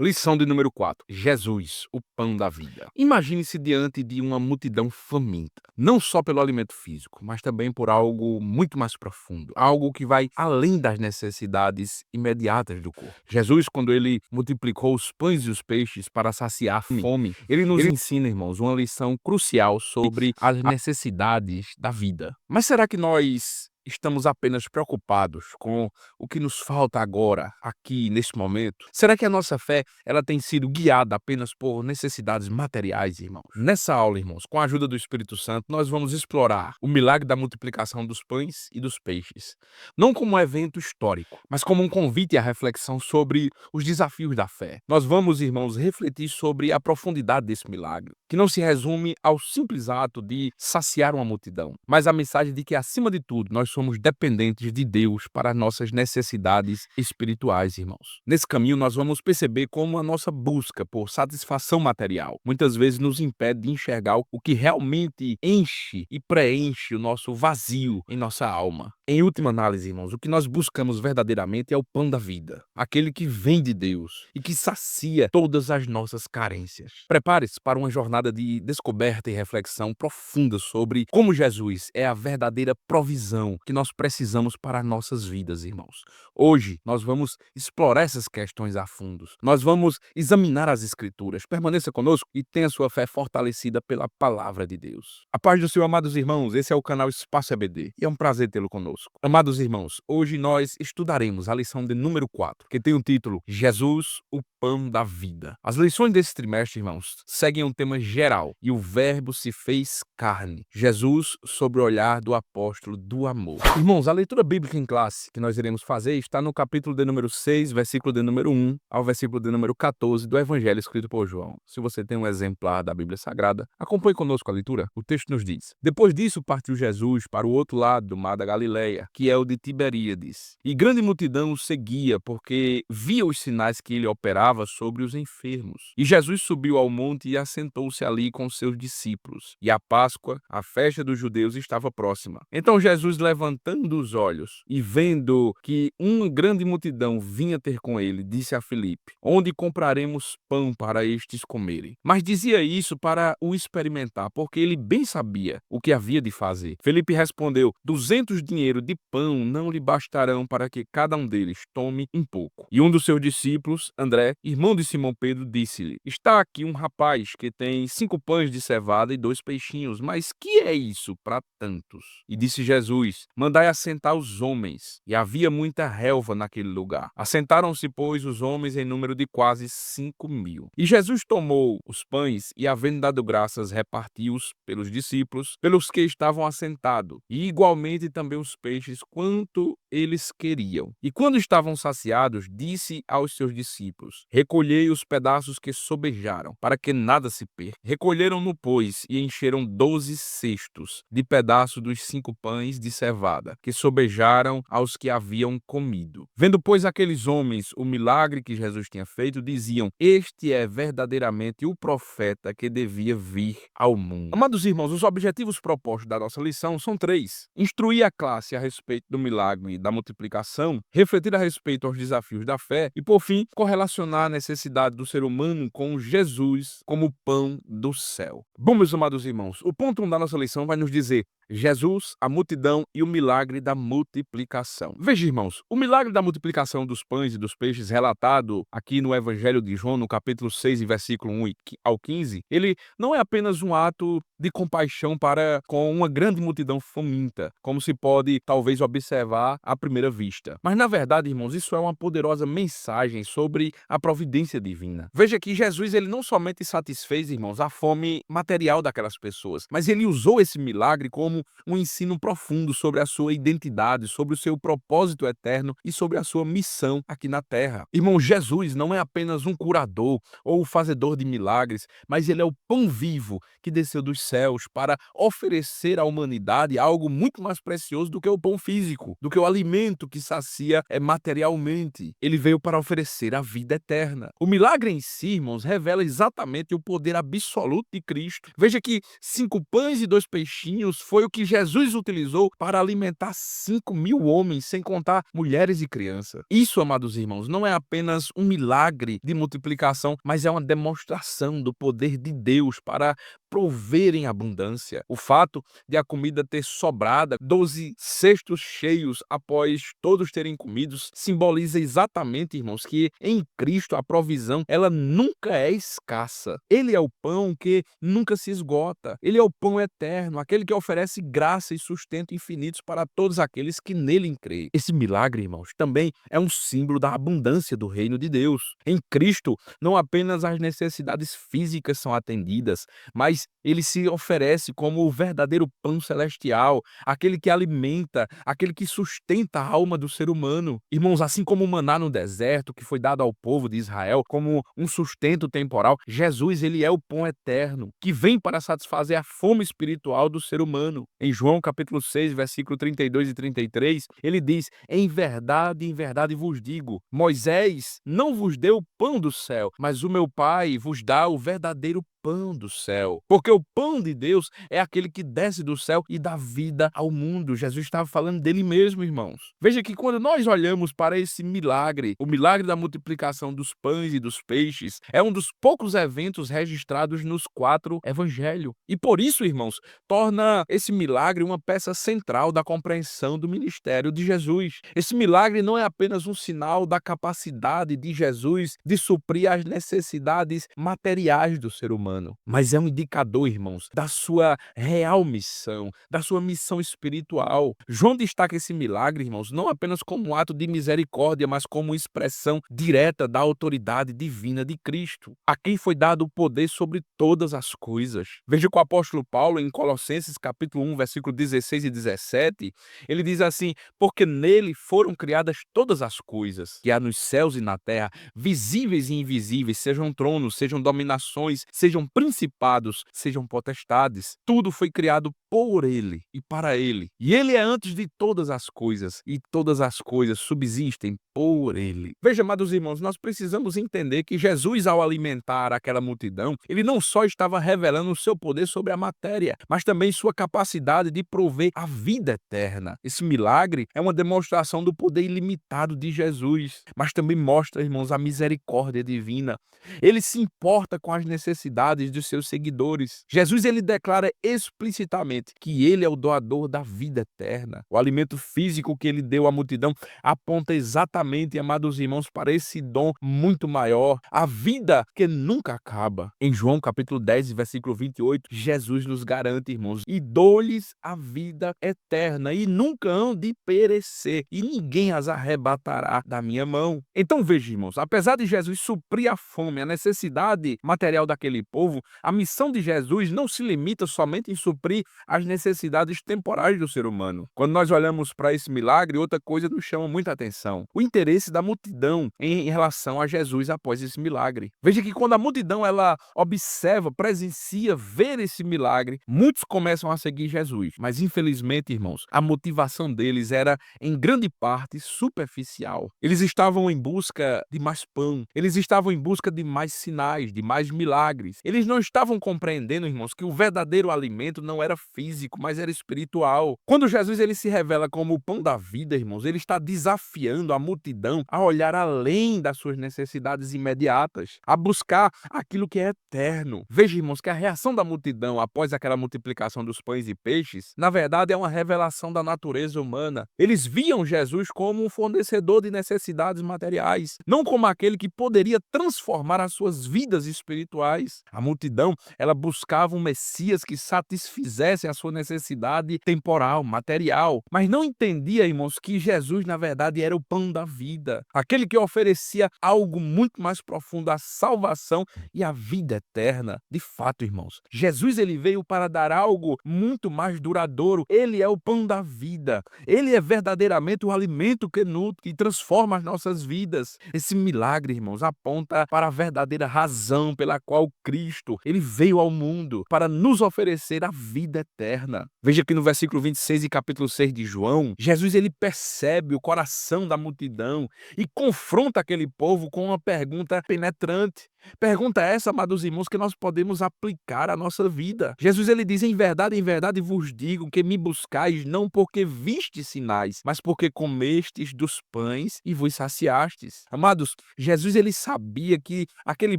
Lição de número 4. Jesus, o pão da vida. Imagine-se diante de uma multidão faminta, não só pelo alimento físico, mas também por algo muito mais profundo, algo que vai além das necessidades imediatas do corpo. Jesus, quando ele multiplicou os pães e os peixes para saciar a fome, ele nos ensina, irmãos, uma lição crucial sobre as necessidades da vida. Mas será que nós estamos apenas preocupados com o que nos falta agora, aqui, neste momento? Será que a nossa fé, ela tem sido guiada apenas por necessidades materiais, irmãos? Nessa aula, irmãos, com a ajuda do Espírito Santo, nós vamos explorar o milagre da multiplicação dos pães e dos peixes. Não como um evento histórico, mas como um convite à reflexão sobre os desafios da fé. Nós vamos, irmãos, refletir sobre a profundidade desse milagre, que não se resume ao simples ato de saciar uma multidão, mas a mensagem de que, acima de tudo, nós somos dependentes de Deus para nossas necessidades espirituais, irmãos. Nesse caminho, nós vamos perceber como a nossa busca por satisfação material muitas vezes nos impede de enxergar o que realmente enche e preenche o nosso vazio em nossa alma. Em última análise, irmãos, o que nós buscamos verdadeiramente é o pão da vida, aquele que vem de Deus e que sacia todas as nossas carências. Prepare-se para uma jornada de descoberta e reflexão profunda sobre como Jesus é a verdadeira provisão que nós precisamos para nossas vidas, irmãos. Hoje, nós vamos explorar essas questões a fundo. Nós vamos examinar as Escrituras. Permaneça conosco e tenha sua fé fortalecida pela palavra de Deus. A paz do Senhor, amados irmãos, esse é o canal Espaço EBD e é um prazer tê-lo conosco. Amados irmãos, hoje nós estudaremos a lição de número 4, que tem o título Jesus, o pão da vida. As lições desse trimestre, irmãos, seguem um tema geral e o verbo se fez carne. Jesus sob o olhar do apóstolo do amor. Irmãos, a leitura bíblica em classe que nós iremos fazer está no capítulo de número 6, versículo de número 1 ao versículo de número 14 do Evangelho escrito por João. Se você tem um exemplar da Bíblia Sagrada, acompanhe conosco a leitura. O texto nos diz: Depois disso partiu Jesus para o outro lado do mar da Galileia, que é o de Tiberíades. E grande multidão o seguia, porque via os sinais que ele operava sobre os enfermos. E Jesus subiu ao monte e assentou-se ali com seus discípulos. E a Páscoa, a festa dos judeus, estava próxima. Então Jesus, levantando os olhos e vendo que uma grande multidão vinha ter com ele, disse a Filipe: Onde compraremos pão para estes comerem? Mas dizia isso para o experimentar, porque ele bem sabia o que havia de fazer. Filipe respondeu: 200 dinheiros de pão não lhe bastarão para que cada um deles tome um pouco. E um dos seus discípulos, André, irmão de Simão Pedro, disse-lhe: Está aqui um rapaz que tem 5 pães de cevada e 2 peixinhos, mas que é isso para tantos? E disse Jesus: Mandai assentar os homens. E havia muita relva naquele lugar. Assentaram-se, pois, os homens em número de quase 5.000. E Jesus tomou os pães e, havendo dado graças, repartiu-os pelos discípulos, pelos que estavam assentados, e igualmente também os peixes, quanto eles queriam. E quando estavam saciados, disse aos seus discípulos: Recolhei os pedaços que sobejaram, para que nada se perca. Recolheram-no, pois, e encheram 12 cestos de pedaços dos 5 pães de cevada, que sobejaram aos que haviam comido. Vendo, pois, aqueles homens o milagre que Jesus tinha feito, diziam: Este é verdadeiramente o profeta que devia vir ao mundo. Amados irmãos, os objetivos propostos da nossa lição são 3: instruir a classe a respeito do milagre da multiplicação, refletir a respeito aos desafios da fé e, por fim, correlacionar a necessidade do ser humano com Jesus como pão do céu. Bom, meus amados irmãos, o ponto 1 da nossa lição vai nos dizer: Jesus, a multidão e o milagre da multiplicação. Veja, irmãos, o milagre da multiplicação dos pães e dos peixes relatado aqui no Evangelho de João, no capítulo 6, versículo 1 ao 15, ele não é apenas um ato de compaixão para com uma grande multidão faminta, como se pode talvez observar à primeira vista. Mas, na verdade, irmãos, isso é uma poderosa mensagem sobre a providência divina. Veja que Jesus, ele não somente satisfez, irmãos, a fome material daquelas pessoas, mas ele usou esse milagre como um ensino profundo sobre a sua identidade, sobre o seu propósito eterno e sobre a sua missão aqui na terra. Irmão, Jesus não é apenas um curador ou fazedor de milagres, mas ele é o pão vivo que desceu dos céus para oferecer à humanidade algo muito mais precioso do que o pão físico, do que o alimento que sacia materialmente. Ele veio para oferecer a vida eterna. O milagre em si, irmãos, revela exatamente o poder absoluto de Cristo. Veja que 5 pães e 2 peixinhos foi o que Jesus utilizou para alimentar 5.000 homens, sem contar mulheres e crianças. Isso, amados irmãos, não é apenas um milagre de multiplicação, mas é uma demonstração do poder de Deus para prover em abundância. O fato de a comida ter sobrado, 12 cestos cheios após todos terem comidos, simboliza exatamente, irmãos, que em Cristo a provisão, ela nunca é escassa. Ele é o pão que nunca se esgota. Ele é o pão eterno, aquele que oferece graça e sustento infinitos para todos aqueles que nele creem. Esse milagre, irmãos, também é um símbolo da abundância do reino de Deus. Em Cristo, não apenas as necessidades físicas são atendidas, mas ele se oferece como o verdadeiro pão celestial, aquele que alimenta, aquele que sustenta a alma do ser humano. Irmãos, assim como o maná no deserto, que foi dado ao povo de Israel como um sustento temporal, Jesus, ele é o pão eterno, que vem para satisfazer a fome espiritual do ser humano. Em João capítulo 6, versículo 32 e 33, ele diz: em verdade vos digo, Moisés não vos deu o pão do céu, mas o meu Pai vos dá o verdadeiro pão do céu. Porque o pão de Deus é aquele que desce do céu e dá vida ao mundo. Jesus estava falando dele mesmo, irmãos. Veja que quando nós olhamos para esse milagre, o milagre da multiplicação dos pães e dos peixes, é um dos poucos eventos registrados nos 4 evangelhos. E por isso, irmãos, torna esse milagre uma peça central da compreensão do ministério de Jesus. Esse milagre não é apenas um sinal da capacidade de Jesus de suprir as necessidades materiais do ser humano, mas é um indicador, irmãos, da sua real missão, da sua missão espiritual. João destaca esse milagre, irmãos, não apenas como um ato de misericórdia, mas como expressão direta da autoridade divina de Cristo, a quem foi dado o poder sobre todas as coisas. Veja que o apóstolo Paulo, em Colossenses capítulo 1, versículo 16 e 17, ele diz assim: porque nele foram criadas todas as coisas, que há nos céus e na terra, visíveis e invisíveis, sejam tronos, sejam dominações, sejam principados, sejam potestades. Tudo foi criado por ele e para ele. E ele é antes de todas as coisas, e todas as coisas subsistem por ele. Veja, amados irmãos, nós precisamos entender que Jesus, ao alimentar aquela multidão, ele não só estava revelando o seu poder sobre a matéria, mas também sua capacidade de prover a vida eterna. Esse milagre é uma demonstração do poder ilimitado de Jesus, mas também mostra, irmãos, a misericórdia divina. Ele se importa com as necessidades dos seus seguidores. Jesus, ele declara explicitamente que ele é o doador da vida eterna. O alimento físico que ele deu à multidão aponta exatamente, amados irmãos, para esse dom muito maior, a vida que nunca acaba. Em João capítulo 10, versículo 28, Jesus nos garante, irmãos: e dou-lhes a vida eterna, e nunca hão de perecer, e ninguém as arrebatará da minha mão. Então veja, irmãos, apesar de Jesus suprir a fome, a necessidade material daquele povo, a missão de Jesus não se limita somente em suprir as necessidades temporais do ser humano. Quando nós olhamos para esse milagre, outra coisa nos chama muita atenção: o interesse da multidão em relação a Jesus após esse milagre. Veja que quando a multidão ela observa, presencia, vê esse milagre, muitos começam a seguir Jesus. Mas infelizmente, irmãos, a motivação deles era em grande parte superficial. Eles estavam em busca de mais pão, eles estavam em busca de mais sinais, de mais milagres. Eles não estavam compreendendo, irmãos, que o verdadeiro alimento não era físico, mas era espiritual. Quando Jesus ele se revela como o pão da vida, irmãos, ele está desafiando a multidão a olhar além das suas necessidades imediatas, a buscar aquilo que é eterno. Veja, irmãos, que a reação da multidão após aquela multiplicação dos pães e peixes, na verdade, é uma revelação da natureza humana. Eles viam Jesus como um fornecedor de necessidades materiais, não como aquele que poderia transformar as suas vidas espirituais. A multidão, ela buscava um Messias que satisfizesse a sua necessidade temporal, material, mas não entendia, irmãos, que Jesus, na verdade, era o pão da vida, aquele que oferecia algo muito mais profundo, a salvação e a vida eterna. De fato, irmãos, Jesus ele veio para dar algo muito mais duradouro. Ele é o pão da vida. Ele é verdadeiramente o alimento que nutre e transforma as nossas vidas. Esse milagre, irmãos, aponta para a verdadeira razão pela qual Cristo ele veio ao mundo, para nos oferecer a vida eterna. Veja que no versículo 26 e capítulo 6 de João, Jesus ele percebe o coração da multidão e confronta aquele povo com uma pergunta penetrante. Pergunta essa, amados irmãos, que nós podemos aplicar à nossa vida. Jesus ele diz: em verdade vos digo que me buscais não porque vistes sinais, mas porque comestes dos pães e vos saciastes. Amados, Jesus ele sabia que aquele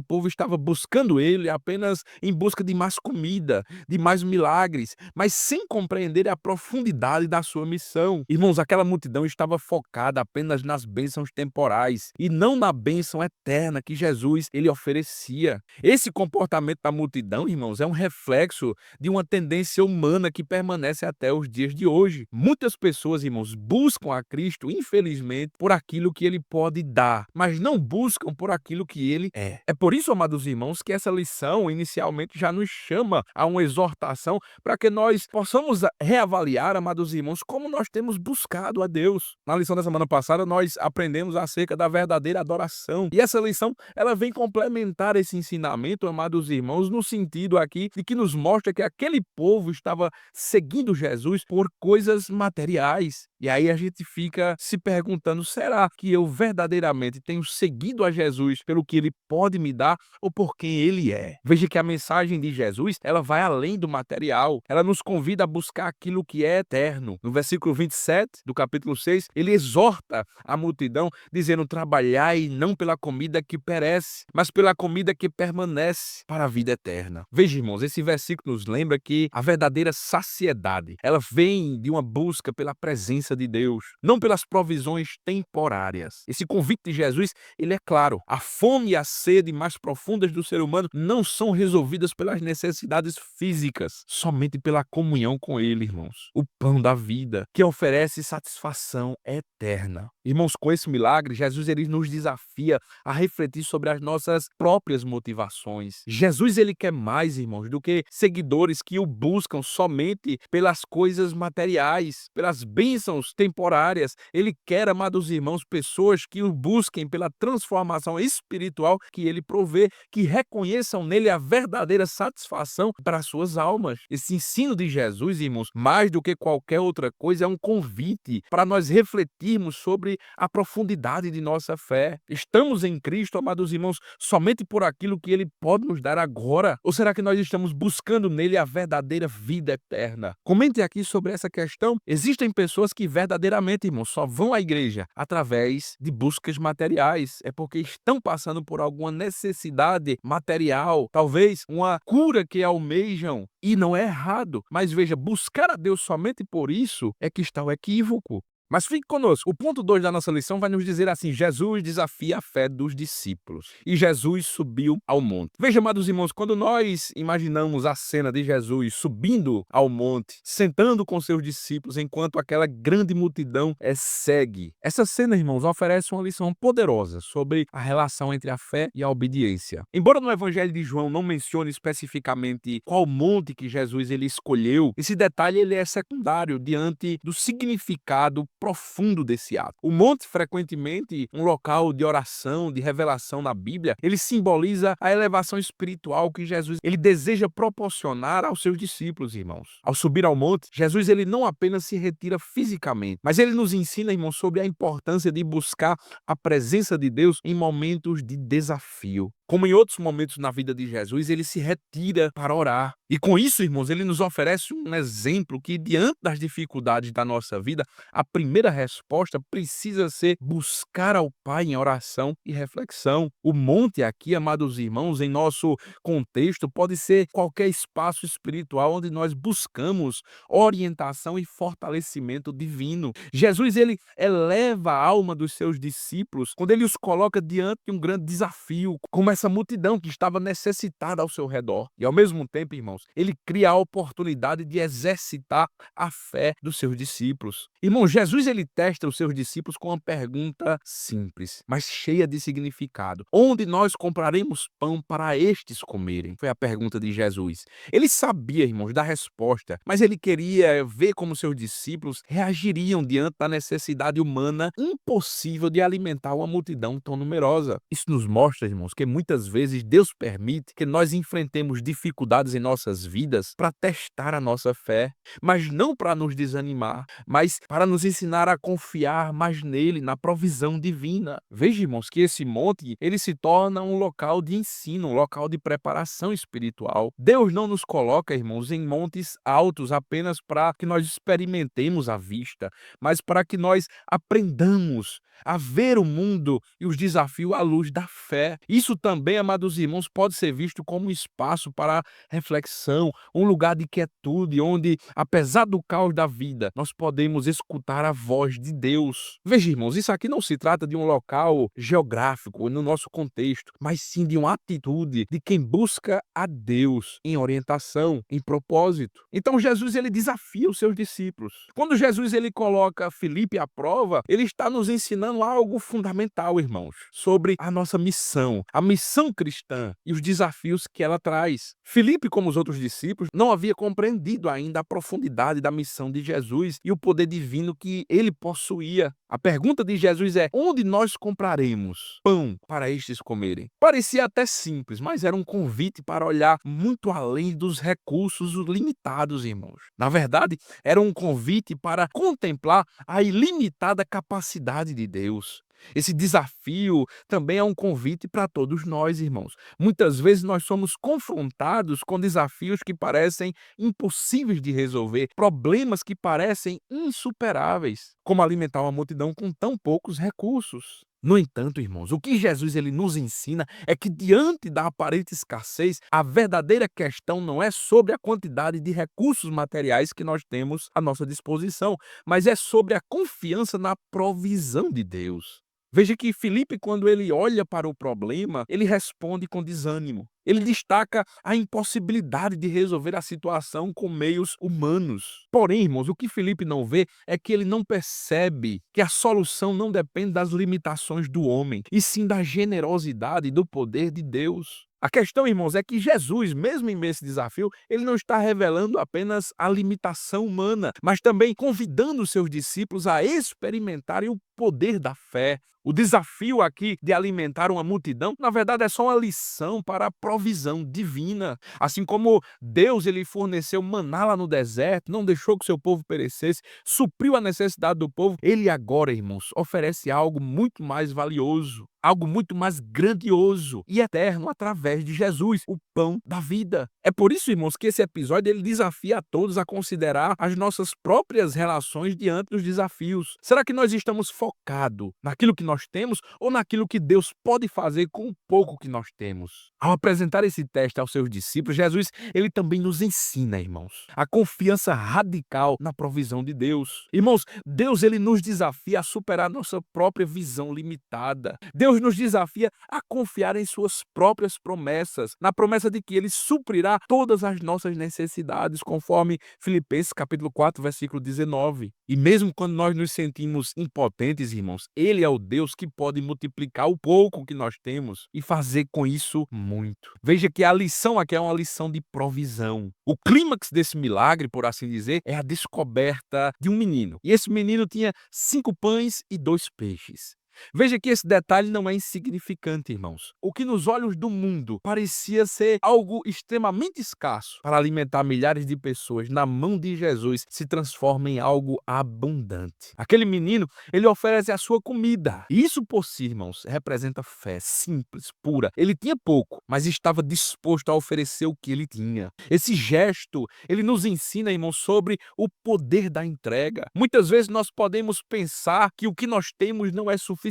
povo estava buscando ele apenas em busca de mais comida, de mais milagres, mas sem compreender a profundidade da sua missão. Irmãos, aquela multidão estava focada apenas nas bênçãos temporais e não na bênção eterna que Jesus ele oferecia. Esse comportamento da multidão, irmãos, é um reflexo de uma tendência humana que permanece até os dias de hoje. Muitas pessoas, irmãos, buscam a Cristo, infelizmente, por aquilo que ele pode dar, mas não buscam por aquilo que ele é. É por isso, amados irmãos, que essa lição inicialmente já nos chama a uma exortação para que nós possamos reavaliar, amados irmãos, como nós temos buscado a Deus. Na lição da semana passada, nós aprendemos acerca da verdadeira adoração. E essa lição, ela vem complementar esse ensinamento, amados irmãos, no sentido aqui de que nos mostra que aquele povo estava seguindo Jesus por coisas materiais. E aí a gente fica se perguntando, será que eu verdadeiramente tenho seguido a Jesus pelo que ele pode me dar ou por quem ele é? Veja que a mensagem de Jesus, ela vai além do material. Ela nos convida a buscar aquilo que é eterno. No versículo 27 do capítulo 6, ele exorta a multidão dizendo: trabalhai não pela comida que perece, mas pela comida que permanece para a vida eterna. Veja, irmãos, esse versículo nos lembra que a verdadeira saciedade, ela vem de uma busca pela presença de Deus, não pelas provisões temporárias. Esse convite de Jesus, ele é claro. A fome e a sede mais profundas do ser humano não são resolvidas pelas necessidades físicas, somente pela comunhão com ele, irmãos. O pão da vida, que oferece satisfação eterna. Irmãos, com esse milagre, Jesus ele nos desafia a refletir sobre as nossas próprias motivações. Jesus ele quer mais, irmãos, do que seguidores que o buscam somente pelas coisas materiais, pelas bênçãos temporárias. Ele quer, amados irmãos, pessoas que o busquem pela transformação espiritual que ele provê, que reconheçam nele a verdadeira satisfação para as suas almas. Esse ensino de Jesus, irmãos, mais do que qualquer outra coisa, é um convite para nós refletirmos sobre a profundidade de nossa fé. Estamos em Cristo, amados irmãos, somente por aquilo que ele pode nos dar agora? Ou será que nós estamos buscando nele a verdadeira vida eterna? Comente aqui sobre essa questão. Existem pessoas que verdadeiramente, irmãos, só vão à igreja através de buscas materiais. É porque estão passando por alguma necessidade material, talvez uma cura que almejam. E não é errado. Mas veja, buscar a Deus somente por isso é que está o equívoco. Mas fique conosco. O ponto 2 da nossa lição vai nos dizer assim: Jesus desafia a fé dos discípulos. E Jesus subiu ao monte. Veja, amados irmãos, quando nós imaginamos a cena de Jesus subindo ao monte, sentando com seus discípulos, enquanto aquela grande multidão segue. Essa cena, irmãos, oferece uma lição poderosa sobre a relação entre a fé e a obediência. Embora no Evangelho de João não mencione especificamente qual monte que Jesus ele escolheu, esse detalhe ele é secundário diante do significado profundo desse ato. O monte, frequentemente um local de oração, de revelação na Bíblia, ele simboliza a elevação espiritual que Jesus ele deseja proporcionar aos seus discípulos, irmãos. Ao subir ao monte, Jesus ele não apenas se retira fisicamente, mas ele nos ensina, irmãos, sobre a importância de buscar a presença de Deus em momentos de desafio. Como em outros momentos na vida de Jesus, ele se retira para orar. E com isso, irmãos, ele nos oferece um exemplo que, diante das dificuldades da nossa vida, a primeira resposta precisa ser buscar ao Pai em oração e reflexão. O monte aqui, amados irmãos, em nosso contexto, pode ser qualquer espaço espiritual onde nós buscamos orientação e fortalecimento divino. Jesus, ele eleva a alma dos seus discípulos quando ele os coloca diante de um grande desafio, como essa multidão que estava necessitada ao seu redor. E ao mesmo tempo, irmãos, ele cria a oportunidade de exercitar a fé dos seus discípulos. Irmão, Jesus ele testa os seus discípulos com uma pergunta simples, mas cheia de significado. Onde nós compraremos pão para estes comerem? Foi a pergunta de Jesus. Ele sabia, irmãos, da resposta, mas ele queria ver como seus discípulos reagiriam diante da necessidade humana impossível de alimentar uma multidão tão numerosa. Isso nos mostra, irmãos, que muitas muitas vezes Deus permite que nós enfrentemos dificuldades em nossas vidas para testar a nossa fé, mas não para nos desanimar, mas para nos ensinar a confiar mais nele, na provisão divina. Veja, irmãos, que esse monte, ele se torna um local de ensino, um local de preparação espiritual. Deus não nos coloca, irmãos, em montes altos apenas para que nós experimentemos a vista, mas para que nós aprendamos a ver o mundo e os desafios à luz da fé. Isso também, amados irmãos, pode ser visto como um espaço para reflexão, um lugar de quietude, onde, apesar do caos da vida, nós podemos escutar a voz de Deus. Veja, irmãos, isso aqui não se trata de um local geográfico no nosso contexto, mas sim de uma atitude de quem busca a Deus em orientação, em propósito. Então Jesus, ele desafia os seus discípulos. Quando Jesus, ele coloca Filipe à prova, ele está nos ensinando algo fundamental, irmãos, sobre a nossa missão, a missão cristã e os desafios que ela traz. Filipe, como os outros discípulos, não havia compreendido ainda a profundidade da missão de Jesus e o poder divino que ele possuía. A pergunta de Jesus é: onde nós compraremos pão para estes comerem? Parecia até simples, mas era um convite para olhar muito além dos recursos limitados, irmãos. Na verdade, era um convite para contemplar a ilimitada capacidade de Deus. Esse desafio também é um convite para todos nós, irmãos. Muitas vezes nós somos confrontados com desafios que parecem impossíveis de resolver, problemas que parecem insuperáveis, como alimentar uma multidão com tão poucos recursos. No entanto, irmãos, o que Jesus, ele nos ensina é que diante da aparente escassez, a verdadeira questão não é sobre a quantidade de recursos materiais que nós temos à nossa disposição, mas é sobre a confiança na provisão de Deus. Veja que Filipe, quando ele olha para o problema, ele responde com desânimo. Ele destaca a impossibilidade de resolver a situação com meios humanos. Porém, irmãos, o que Filipe não vê é que ele não percebe que a solução não depende das limitações do homem, e sim da generosidade e do poder de Deus. A questão, irmãos, é que Jesus, mesmo em meio a esse desafio, ele não está revelando apenas a limitação humana, mas também convidando os seus discípulos a experimentarem o poder da fé. O desafio aqui de alimentar uma multidão, na verdade, é só uma lição para a provisão divina. Assim como Deus, ele forneceu maná lá no deserto, não deixou que seu povo perecesse, supriu a necessidade do povo, ele agora, irmãos, oferece algo muito mais valioso, algo muito mais grandioso e eterno através de Jesus, o pão da vida. É por isso, irmãos, que esse episódio, ele desafia a todos a considerar as nossas próprias relações diante dos desafios. Será que nós estamos focados naquilo que nós temos ou naquilo que Deus pode fazer com o pouco que nós temos? Ao apresentar esse teste aos seus discípulos, Jesus, ele também nos ensina, irmãos, a confiança radical na provisão de Deus. Irmãos, Deus, ele nos desafia a superar nossa própria visão limitada. Deus nos desafia a confiar em suas próprias promessas, na promessa de que ele suprirá todas as nossas necessidades, conforme Filipenses capítulo 4, versículo 19. E mesmo quando nós nos sentimos impotentes, irmãos, ele é o Deus que pode multiplicar o pouco que nós temos e fazer com isso muito. Veja que a lição aqui é uma lição de provisão. O clímax desse milagre, por assim dizer, é a descoberta de um menino. E esse menino tinha 5 pães e 2 peixes. Veja que esse detalhe não é insignificante, irmãos. O que nos olhos do mundo parecia ser algo extremamente escasso para alimentar milhares de pessoas, na mão de Jesus se transforma em algo abundante. Aquele menino, ele oferece a sua comida. E isso por si, irmãos, representa fé simples, pura. Ele tinha pouco, mas estava disposto a oferecer o que ele tinha. Esse gesto, ele nos ensina, irmãos, sobre o poder da entrega. Muitas vezes nós podemos pensar que o que nós temos não é suficiente,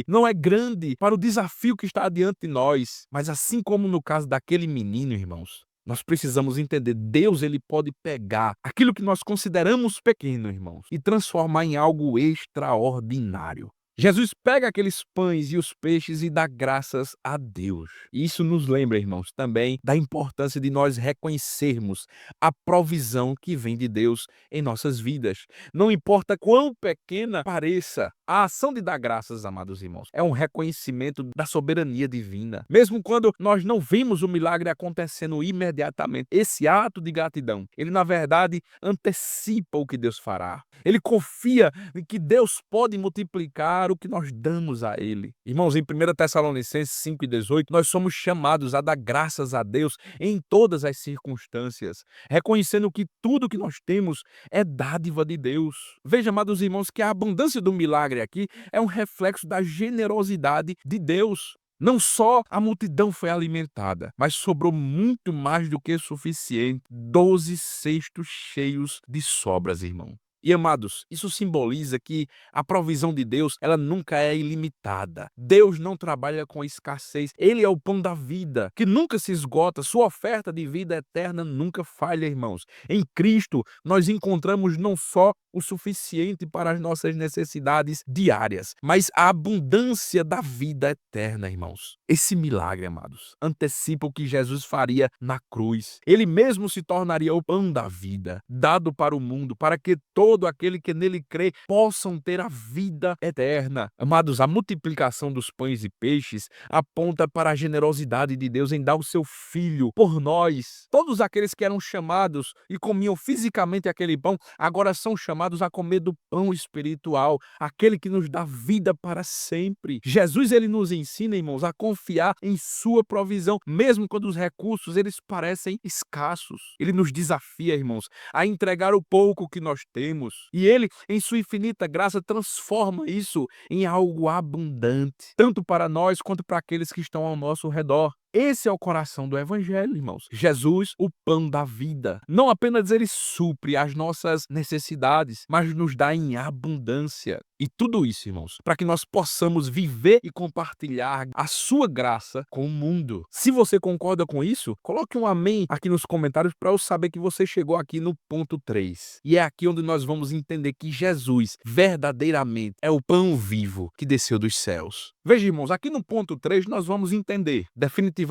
não é grande para o desafio que está diante de nós. Mas assim como no caso daquele menino, irmãos, nós precisamos entender, Deus, ele pode pegar aquilo que nós consideramos pequeno, irmãos, e transformar em algo extraordinário. Jesus pega aqueles pães e os peixes e dá graças a Deus. Isso nos lembra, irmãos, também da importância de nós reconhecermos a provisão que vem de Deus em nossas vidas. Não importa quão pequena pareça, a ação de dar graças, amados irmãos, é um reconhecimento da soberania divina. Mesmo quando nós não vemos o milagre acontecendo imediatamente, esse ato de gratidão, ele na verdade antecipa o que Deus fará. Ele confia em que Deus pode multiplicar para o que nós damos a Ele. Irmãos, em 1 Tessalonicenses 5:18, nós somos chamados a dar graças a Deus em todas as circunstâncias, reconhecendo que tudo que nós temos é dádiva de Deus. Veja, amados irmãos, que a abundância do milagre aqui é um reflexo da generosidade de Deus. Não só a multidão foi alimentada, mas sobrou muito mais do que suficiente, 12 cestos cheios de sobras, irmão. E amados, isso simboliza que a provisão de Deus, ela nunca é ilimitada. Deus não trabalha com escassez. Ele é o pão da vida, que nunca se esgota. Sua oferta de vida eterna nunca falha, irmãos. Em Cristo, nós encontramos não só o suficiente para as nossas necessidades diárias, mas a abundância da vida eterna, irmãos. Esse milagre, amados, antecipa o que Jesus faria na cruz. Ele mesmo se tornaria o pão da vida, dado para o mundo, para que todo aquele que nele crê possam ter a vida eterna. Amados, a multiplicação dos pães e peixes aponta para a generosidade de Deus em dar o seu Filho por nós. Todos aqueles que eram chamados e comiam fisicamente aquele pão, agora são chamados a comer do pão espiritual, aquele que nos dá vida para sempre. Jesus, ele nos ensina, irmãos, a confiar em sua provisão, mesmo quando os recursos eles parecem escassos. Ele nos desafia, irmãos, a entregar o pouco que nós temos. E ele, em sua infinita graça, transforma isso em algo abundante, tanto para nós quanto para aqueles que estão ao nosso redor. Esse é o coração do Evangelho, irmãos. Jesus, o pão da vida. Não apenas ele supre as nossas necessidades, mas nos dá em abundância. E tudo isso, irmãos, para que nós possamos viver e compartilhar a sua graça com o mundo. Se você concorda com isso, coloque um amém aqui nos comentários para eu saber que você chegou aqui no ponto 3. E é aqui onde nós vamos entender que Jesus verdadeiramente é o pão vivo que desceu dos céus. Veja, irmãos, aqui no ponto 3 nós vamos entender definitivamente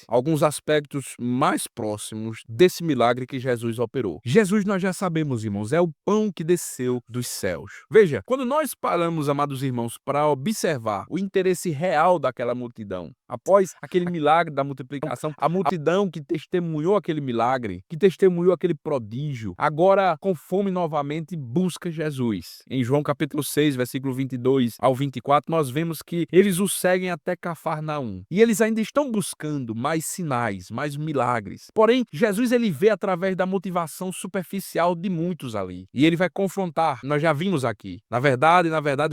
alguns aspectos mais próximos desse milagre que Jesus operou. Jesus, nós já sabemos, irmãos, é o pão que desceu dos céus. Veja, quando nós paramos, amados irmãos, para observar o interesse real daquela multidão, após aquele milagre da multiplicação, a multidão que testemunhou aquele milagre, que testemunhou aquele prodígio, agora com fome novamente busca Jesus. Em João capítulo 6, versículo 22 ao 24, nós vemos que eles o seguem até Cafarnaum. E eles ainda estão buscando mais sinais, mais milagres. Porém, Jesus ele vê através da motivação superficial de muitos ali. E ele vai confrontar. Nós já vimos aqui. Na verdade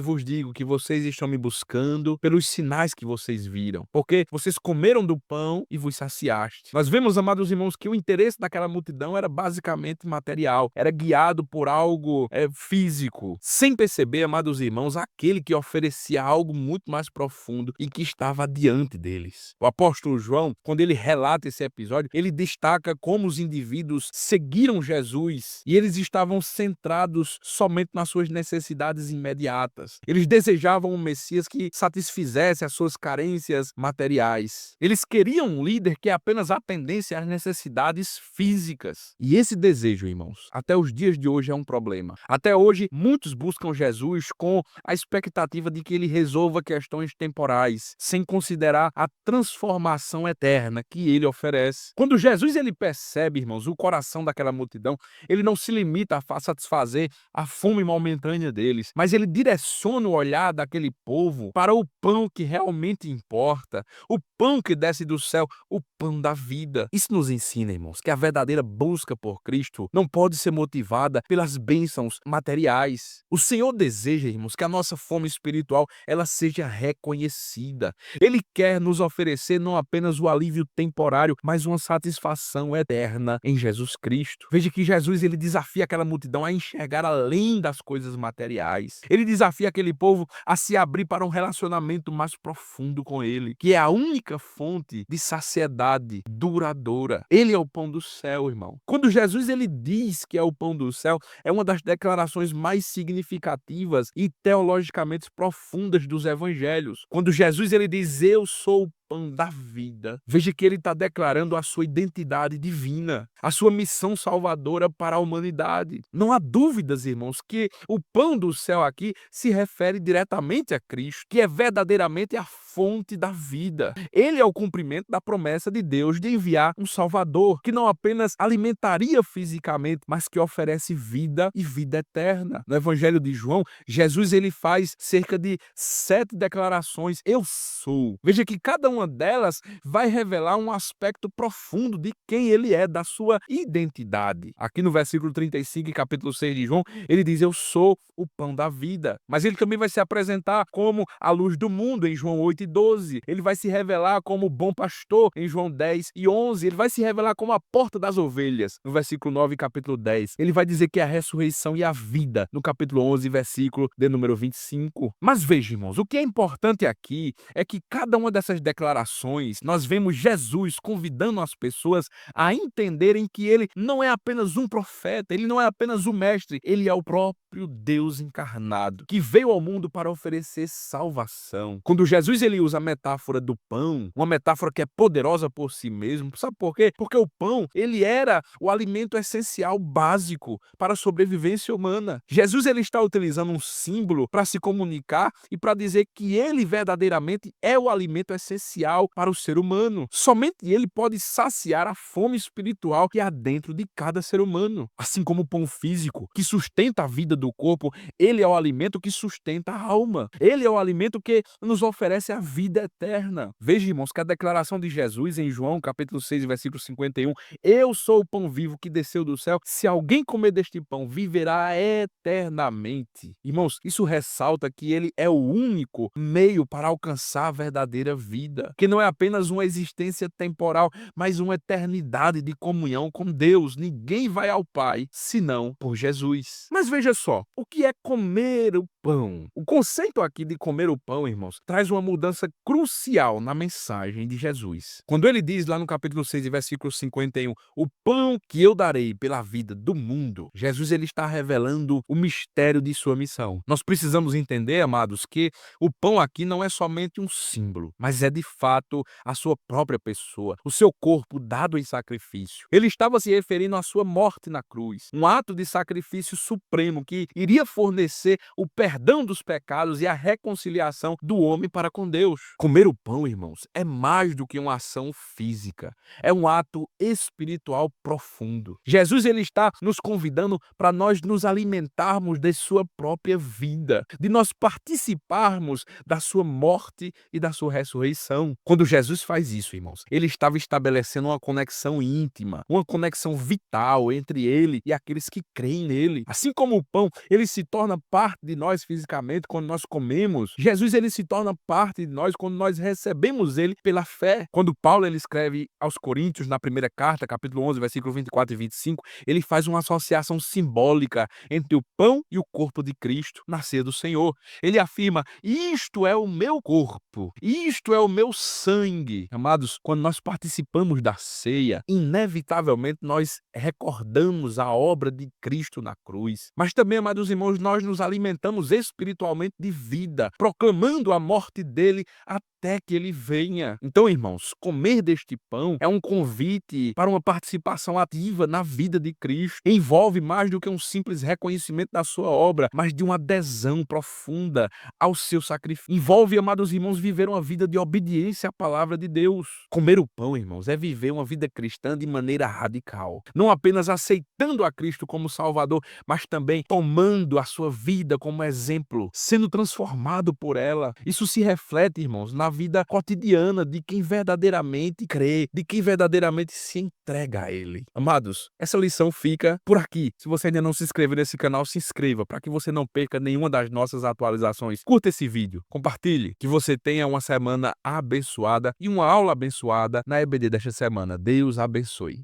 vos digo que vocês estão me buscando pelos sinais que vocês viram. Porque vocês comeram do pão e vos saciaste. Nós vemos, amados irmãos, que o interesse daquela multidão era basicamente material. Era guiado por algo físico. Sem perceber, amados irmãos, aquele que oferecia algo muito mais profundo e que estava diante deles. O apóstolo João, quando ele relata esse episódio, ele destaca como os indivíduos seguiram Jesus e eles estavam centrados somente nas suas necessidades imediatas. Eles desejavam um Messias que satisfizesse as suas carências materiais. Eles queriam um líder que apenas atendesse às necessidades físicas. E esse desejo, irmãos, até os dias de hoje é um problema. Até hoje, muitos buscam Jesus com a expectativa de que ele resolva questões temporais, sem considerar a transformação eterna que ele oferece. Quando Jesus ele percebe, irmãos, o coração daquela multidão, ele não se limita a satisfazer a fome momentânea deles, mas ele direciona o olhar daquele povo para o pão que realmente importa, o pão que desce do céu, o pão da vida. Isso nos ensina, irmãos, que a verdadeira busca por Cristo não pode ser motivada pelas bênçãos materiais. O Senhor deseja, irmãos, que a nossa fome espiritual ela seja reconhecida. Ele quer nos oferecer não apenas o alívio temporário, mas uma satisfação eterna em Jesus Cristo. Veja que Jesus ele desafia aquela multidão a enxergar além das coisas materiais. Ele desafia aquele povo a se abrir para um relacionamento mais profundo com ele, que é a única fonte de saciedade duradoura. Ele é o pão do céu, irmão. Quando Jesus ele diz que é o pão do céu, é uma das declarações mais significativas e teologicamente profundas dos evangelhos. Quando Jesus ele diz: "Eu sou o pão da vida. Veja que ele está declarando a sua identidade divina, a sua missão salvadora para a humanidade. Não há dúvidas, irmãos, que o pão do céu aqui se refere diretamente a Cristo, que é verdadeiramente a fonte da vida. Ele é o cumprimento da promessa de Deus de enviar um Salvador, que não apenas alimentaria fisicamente, mas que oferece vida e vida eterna. No Evangelho de João, Jesus ele faz cerca de 7 declarações: eu sou. Veja que cada uma delas vai revelar um aspecto profundo de quem ele é, da sua identidade. Aqui no versículo 35 e capítulo 6 de João, ele diz: eu sou o pão da vida. Mas ele também vai se apresentar como a luz do mundo, em João 8:12. Ele vai se revelar como o bom pastor, em João 10:11. Ele vai se revelar como a porta das ovelhas, no versículo 9 e capítulo 10. Ele vai dizer que é a ressurreição e a vida, no capítulo 11, versículo de número 25. Mas veja, irmãos, o que é importante aqui é que cada uma dessas declarações, nós vemos Jesus convidando as pessoas a entenderem que ele não é apenas um profeta, ele não é apenas um mestre, ele é o próprio Deus encarnado, que veio ao mundo para oferecer salvação. Quando Jesus ele usa a metáfora do pão, uma metáfora que é poderosa por si mesmo, sabe por quê? Porque o pão, ele era o alimento essencial básico para a sobrevivência humana. Jesus ele está utilizando um símbolo para se comunicar e para dizer que ele verdadeiramente é o alimento essencial para o ser humano. Somente ele pode saciar a fome espiritual que há dentro de cada ser humano. Assim como o pão físico, que sustenta a vida do corpo, ele é o alimento que sustenta a alma. Ele é o alimento que nos oferece a vida eterna. Veja, irmãos, que a declaração de Jesus em João, capítulo 6, versículo 51, eu sou o pão vivo que desceu do céu. Se alguém comer deste pão, viverá eternamente. Irmãos, isso ressalta que ele é o único meio para alcançar a verdadeira vida, que não é apenas uma existência temporal, mas uma eternidade de comunhão com Deus. Ninguém vai ao Pai senão por Jesus. Mas veja só, o que é comer o pão? O conceito aqui de comer o pão, irmãos, traz uma mudança crucial na mensagem de Jesus. Quando ele diz lá no capítulo 6, versículo 51, o pão que eu darei pela vida do mundo, Jesus ele está revelando o mistério de sua missão. Nós precisamos entender, amados, que o pão aqui não é somente um símbolo, mas é de fato a sua própria pessoa, o seu corpo dado em sacrifício. Ele estava se referindo à sua morte na cruz, um ato de sacrifício supremo que iria fornecer o perdão dos pecados e a reconciliação do homem para com Deus. Comer o pão, irmãos, é mais do que uma ação física, é um ato espiritual profundo. Jesus ele está nos convidando para nós nos alimentarmos de sua própria vida, de nós participarmos da sua morte e da sua ressurreição. Quando Jesus faz isso, irmãos, ele estava estabelecendo uma conexão íntima, uma conexão vital entre ele e aqueles que creem nele. Assim como o pão, ele se torna parte de nós fisicamente quando nós comemos, Jesus ele se torna parte de nós quando nós recebemos ele pela fé. Quando Paulo ele escreve aos Coríntios na primeira carta, capítulo 11, versículo 24 e 25, ele faz uma associação simbólica entre o pão e o corpo de Cristo, na ceia do Senhor. Ele afirma: isto é o meu corpo, isto é o meu sangue. Amados, quando nós participamos da ceia, inevitavelmente nós recordamos a obra de Cristo na cruz. Mas também, amados irmãos, nós nos alimentamos espiritualmente de vida, proclamando a morte dele até que ele venha. Então, irmãos, comer deste pão é um convite para uma participação ativa na vida de Cristo. Envolve mais do que um simples reconhecimento da sua obra, mas de uma adesão profunda ao seu sacrifício. Envolve, amados irmãos, viver uma vida de obediência à palavra de Deus. Comer o pão, irmãos, é viver uma vida cristã de maneira radical. Não apenas aceitando a Cristo como Salvador, mas também tomando a sua vida como exemplo, sendo transformado por ela. Isso se reflete, irmãos, na vida cotidiana de quem verdadeiramente crê, de quem verdadeiramente se entrega a Ele. Amados, essa lição fica por aqui. Se você ainda não se inscreveu nesse canal, se inscreva para que você não perca nenhuma das nossas atualizações. Curta esse vídeo, compartilhe, que você tenha uma semana abençoada e uma aula abençoada na EBD desta semana. Deus abençoe.